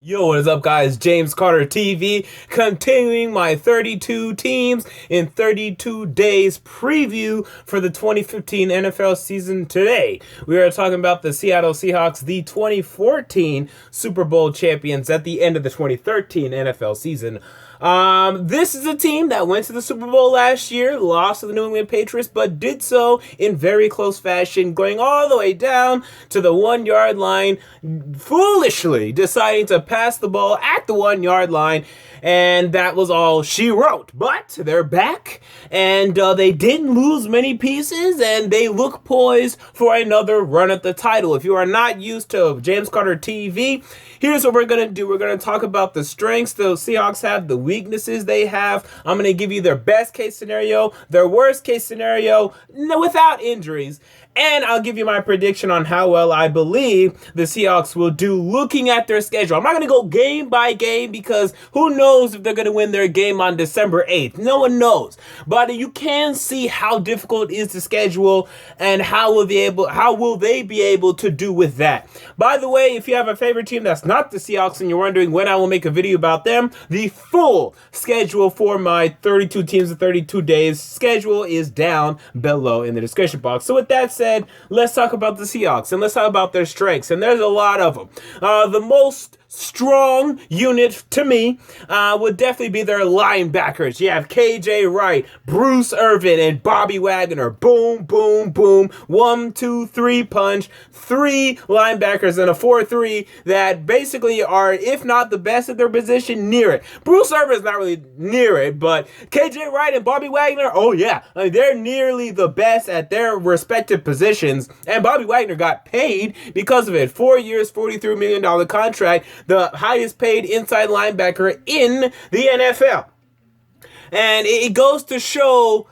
Yo, what is up, guys? James Carter TV, continuing my 32 teams in 32 days preview for the 2015 NFL season today. We are talking about the Seattle Seahawks, the 2014 Super Bowl champions at the end of the 2013 NFL season. This is a team that went to the Super Bowl last year, lost to the New England Patriots, but did so in very close fashion, going all the way down to the 1 yard line, foolishly deciding to pass the ball at the 1 yard line, and that was all she wrote. But they're back, and they didn't lose many pieces, and they look poised for another run at the title. If you are not used to James Carter TV, here's what we're going to do. We're going to talk about the strengths the Seahawks have, the weaknesses they have. I'm going to give you their best case scenario, their worst case scenario, without injuries. And I'll give you my prediction on how well I believe the Seahawks will do looking at their schedule. I'm not going to go game by game because who knows if they're going to win their game on December 8th. No one knows. But you can see how difficult it is to schedule and how will they be able to do with that. By the way, if you have a favorite team that's not the Seahawks and you're wondering when I will make a video about them, the full schedule for my 32 teams in 32 days schedule is down below in the description box. So with that said, let's talk about the Seahawks and let's talk about their strengths. And there's a lot of them. The most strong unit to me would definitely be their linebackers. You have KJ Wright, Bruce Irvin, and Bobby Wagner. Boom, boom, boom. 1, 2, 3 punch. 3 linebackers and a 4-3 that basically are, if not the best at their position, near it. Bruce Irvin is not really near it, but KJ Wright and Bobby Wagner, oh yeah, they're nearly the best at their respective positions. And Bobby Wagner got paid because of it. 4 years, $43 million contract. The highest paid inside linebacker in the NFL. And it goes to show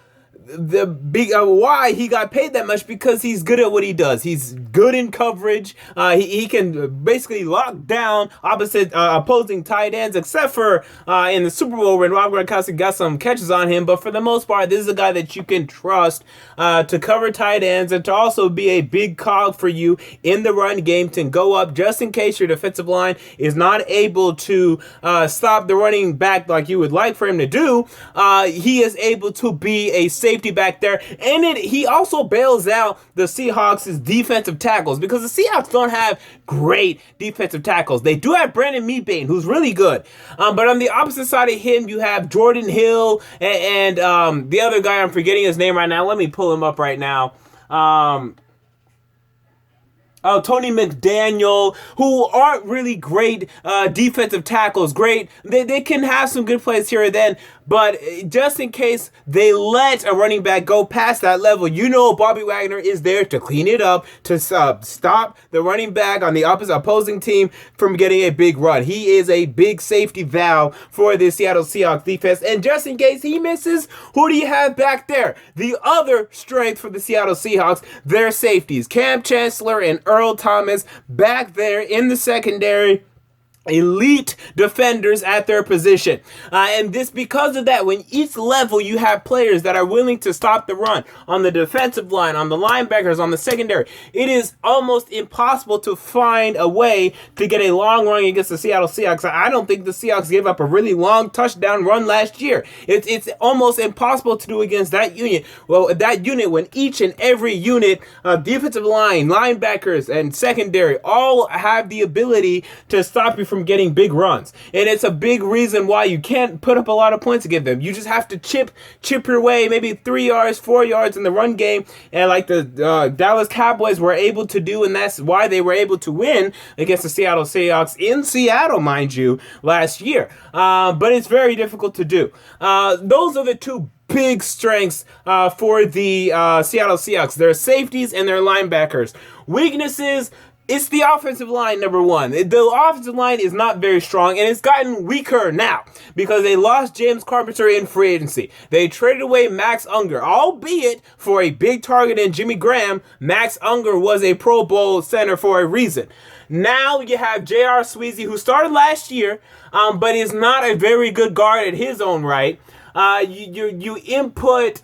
the big why he got paid that much, because he's good at what he does. He's good in coverage. He can basically lock down opposing tight ends, except for in the Super Bowl when Rob Gronkowski got some catches on him. But for the most part, this is a guy that you can trust to cover tight ends and to also be a big cog for you in the run game, to go up just in case your defensive line is not able to stop the running back like you would like for him to do. He is able to be a safety back there, and he also bails out the Seahawks' defensive tackles, because the Seahawks don't have great defensive tackles. They do have Brandon Meebane, who's really good, but on the opposite side of him, you have Jordan Hill and the other guy, I'm forgetting his name right now. Let me pull him up right now. Tony McDaniel, who aren't really great defensive tackles. Great, they can have some good plays here and then, but just in case they let a running back go past that level, Bobby Wagner is there to clean it up, to stop the running back on the opposing team from getting a big run. He is a big safety valve for the Seattle Seahawks defense, and just in case he misses, who do you have back there? The other strength for the Seattle Seahawks, their safeties, Cam Chancellor and Earl Thomas back there in the secondary. Elite defenders at their position. And this because of that, when each level you have players that are willing to stop the run on the defensive line, on the linebackers, on the secondary, it is almost impossible to find a way to get a long run against the Seattle Seahawks. I don't think the Seahawks gave up a really long touchdown run last year. It's almost impossible to do against that unit. Well, that unit, when each and every unit, defensive line, linebackers, and secondary all have the ability to stop you from getting big runs. And it's a big reason why you can't put up a lot of points against them. You just have to chip your way, maybe 3 yards, 4 yards in the run game, and like the Dallas Cowboys were able to do, and that's why they were able to win against the Seattle Seahawks in Seattle, mind you, last year. But it's very difficult to do. Those are the two big strengths for the Seattle Seahawks. Their safeties and their linebackers. Weaknesses, it's the offensive line, number one. The offensive line is not very strong, and it's gotten weaker now because they lost James Carpenter in free agency. They traded away Max Unger, albeit for a big target in Jimmy Graham. Max Unger was a Pro Bowl center for a reason. Now you have J.R. Sweezy, who started last year, but is not a very good guard at his own right. You input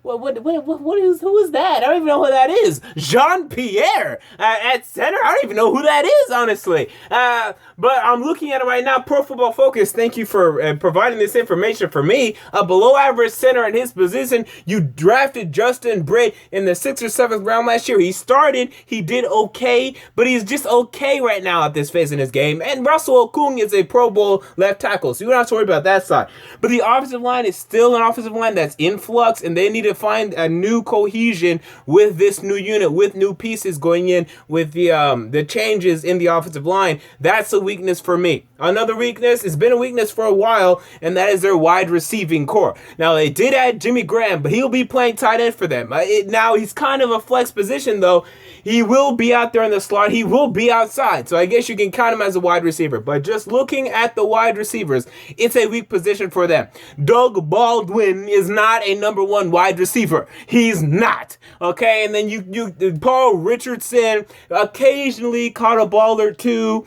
Who is that? I don't even know who that is. Jean-Pierre at center. I don't even know who that is, honestly. But I'm looking at it right now. Pro Football Focus, thank you for providing this information for me. A below average center in his position. You drafted Justin Britt in the 6th or 7th round last year. He started. He did okay, but he's just okay right now at this phase in his game. And Russell Okung is a Pro Bowl left tackle, so you don't have to worry about that side. But the offensive line is still an offensive line that's in flux, and they need to find a new cohesion with this new unit, with new pieces going in, with the changes in the offensive line. That's a weakness for me. Another weakness, it's been a weakness for a while, and that is their wide receiving core. Now, they did add Jimmy Graham, but he'll be playing tight end for them. Now, he's kind of a flex position, though. He will be out there in the slot. He will be outside, so I guess you can count him as a wide receiver. But just looking at the wide receivers, it's a weak position for them. Doug Baldwin is not a number one wide receiver. He's not. Okay, and then you Paul Richardson occasionally caught a ball or two.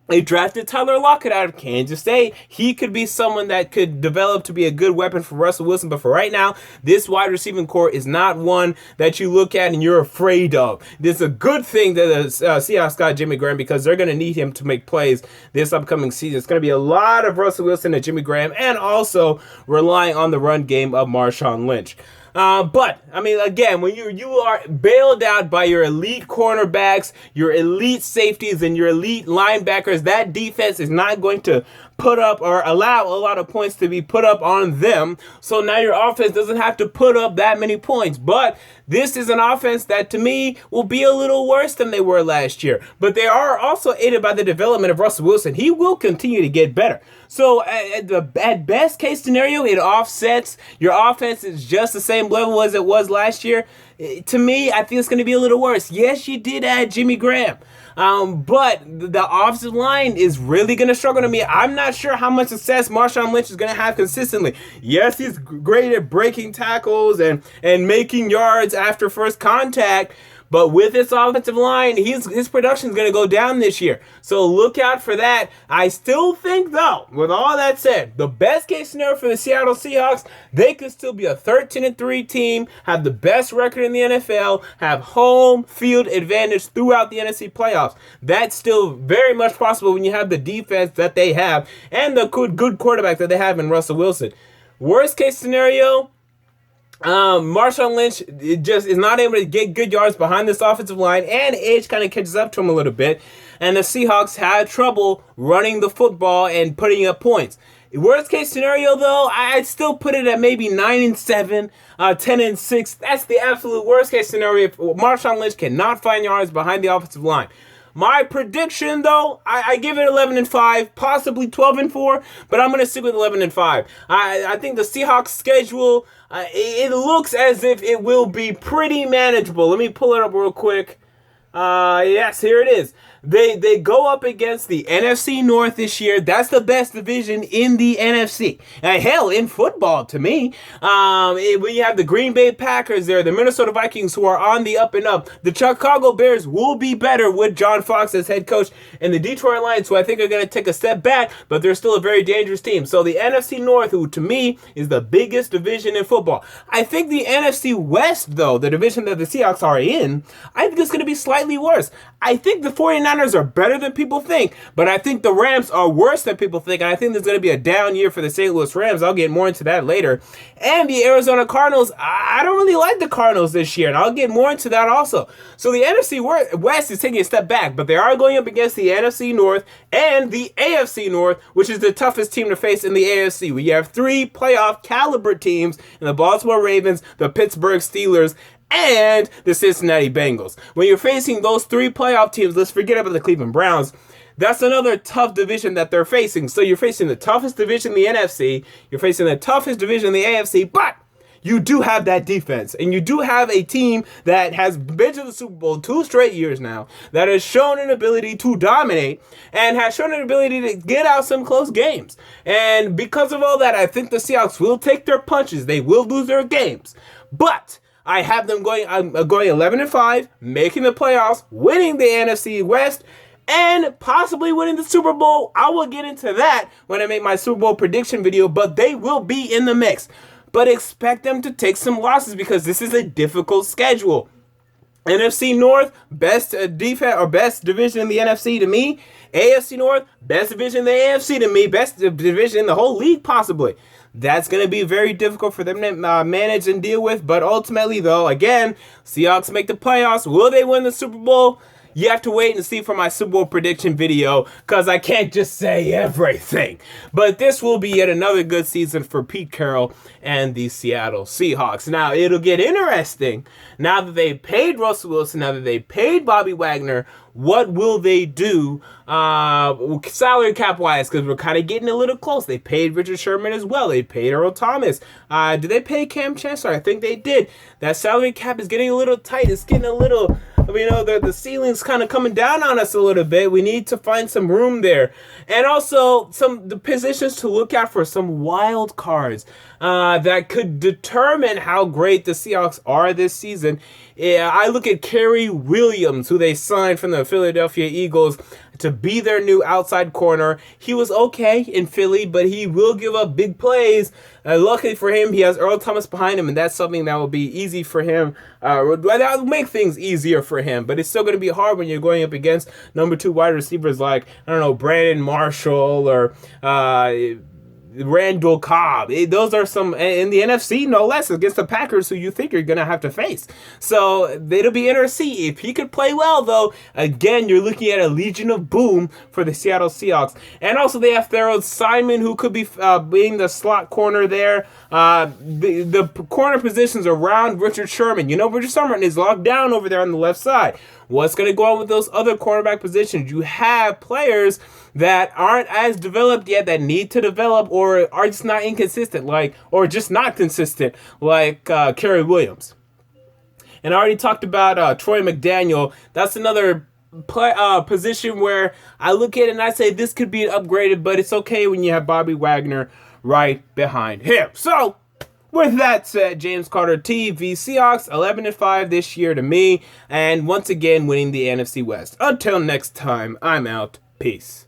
They drafted Tyler Lockett out of Kansas State. He could be someone that could develop to be a good weapon for Russell Wilson. But for right now, this wide receiving core is not one that you look at and you're afraid of. It's a good thing that the Seahawks got Jimmy Graham, because they're going to need him to make plays this upcoming season. It's going to be a lot of Russell Wilson and Jimmy Graham, and also relying on the run game of Marshawn Lynch. But, I mean, again, when you are bailed out by your elite cornerbacks, your elite safeties, and your elite linebackers, that defense is not going to put up or allow a lot of points to be put up on them. So now your offense doesn't have to put up that many points. But this is an offense that, to me, will be a little worse than they were last year. But they are also aided by the development of Russell Wilson. He will continue to get better. So at best case scenario, it offsets. Your offense is just the same level as it was last year. To me, I think it's going to be a little worse. Yes, you did add Jimmy Graham. But the offensive line is really going to struggle to me. I'm not sure how much success Marshawn Lynch is going to have consistently. Yes, he's great at breaking tackles and making yards after first contact. But with this offensive line, his production is going to go down this year. So look out for that. I still think, though, with all that said, the best case scenario for the Seattle Seahawks, they could still be a 13-3 team, have the best record in the NFL, have home field advantage throughout the NFC playoffs. That's still very much possible when you have the defense that they have and the good quarterback that they have in Russell Wilson. Worst case scenario, Marshawn Lynch just is not able to get good yards behind this offensive line, and age kind of catches up to him a little bit, and the Seahawks had trouble running the football and putting up points. Worst case scenario, though, I'd still put it at maybe 9-7, 10-6. That's the absolute worst case scenario if Marshawn Lynch cannot find yards behind the offensive line. My prediction, though, I give it 11-5, possibly 12-4, but I'm going to stick with 11-5. I think the Seahawks schedule, it looks as if it will be pretty manageable. Let me pull it up real quick. Yes, here it is. They go up against the NFC North this year. That's the best division in the NFC. Hell, in football, to me. When you have the Green Bay Packers there, the Minnesota Vikings, who are on the up and up. The Chicago Bears will be better with John Fox as head coach. And the Detroit Lions, who I think are going to take a step back, but they're still a very dangerous team. So the NFC North, who to me is the biggest division in football. I think the NFC West, though, the division that the Seahawks are in, I think it's going to be slightly worse. I think the 49ers are better than people think, but I think the Rams are worse than people think, and I think there's going to be a down year for the St. Louis Rams. I'll get more into that later. And the Arizona Cardinals, I don't really like the Cardinals this year, and I'll get more into that also. So the NFC West is taking a step back, but they are going up against the NFC North and the AFC North, which is the toughest team to face in the AFC. We have three playoff caliber teams in the Baltimore Ravens, the Pittsburgh Steelers, and the Cincinnati Bengals. When you're facing those three playoff teams, let's forget about the Cleveland Browns. That's another tough division that they're facing. So you're facing the toughest division in the NFC, you're facing the toughest division in the AFC, but you do have that defense, and you do have a team that has been to the Super Bowl 2 straight years now, that has shown an ability to dominate, and has shown an ability to get out some close games. And because of all that, I think the Seahawks will take their punches. They will lose their games. But I have them going 11-5, making the playoffs, winning the NFC West, and possibly winning the Super Bowl. I will get into that when I make my Super Bowl prediction video, but they will be in the mix. but expect them to take some losses because this is a difficult schedule. NFC North, best defense or best division in the NFC to me. AFC North, best division in the AFC to me. Best division in the whole league, possibly. That's going to be very difficult for them to manage and deal with. But ultimately, though, again, Seahawks make the playoffs. Will they win the Super Bowl? You have to wait and see for my Super Bowl prediction video because I can't just say everything. But this will be yet another good season for Pete Carroll and the Seattle Seahawks. Now, it'll get interesting. Now that they paid Russell Wilson, now that they paid Bobby Wagner, what will they do salary cap-wise? Because we're kind of getting a little close. They paid Richard Sherman as well. They paid Earl Thomas. Did they pay Cam Chancellor? I think they did. That salary cap is getting a little tight. It's getting a little... the ceiling's kind of coming down on us a little bit. We need to find some room there. And also, the positions to look out for, some wild cards that could determine how great the Seahawks are this season. Yeah, I look at Cary Williams, who they signed from the Philadelphia Eagles to be their new outside corner. He was okay in Philly, but he will give up big plays. Luckily for him, he has Earl Thomas behind him, and that's something that will be easy for him. That will make things easier for him, but it's still going to be hard when you're going up against number 2 wide receivers like, Brandon Marshall or Randall Cobb. Those are some in the NFC, no less, against the Packers, who you think you're going to have to face. So it'll be interesting to see if he could play well, though. Again, you're looking at a Legion of Boom for the Seattle Seahawks. And also they have Thurl Simon, who could be being the slot corner there. The corner positions around Richard Sherman. Richard Sherman is locked down over there on the left side. What's going to go on with those other cornerback positions? You have players that aren't as developed yet that need to develop or are just not inconsistent, or just not consistent, like Cary Williams. And I already talked about Troy McDaniel. That's another position where I look at it and I say this could be upgraded, but it's okay when you have Bobby Wagner right behind him. So, with that said, James Carter TV, Seahawks 11-5 this year to me, and once again winning the NFC West. Until next time, I'm out. Peace.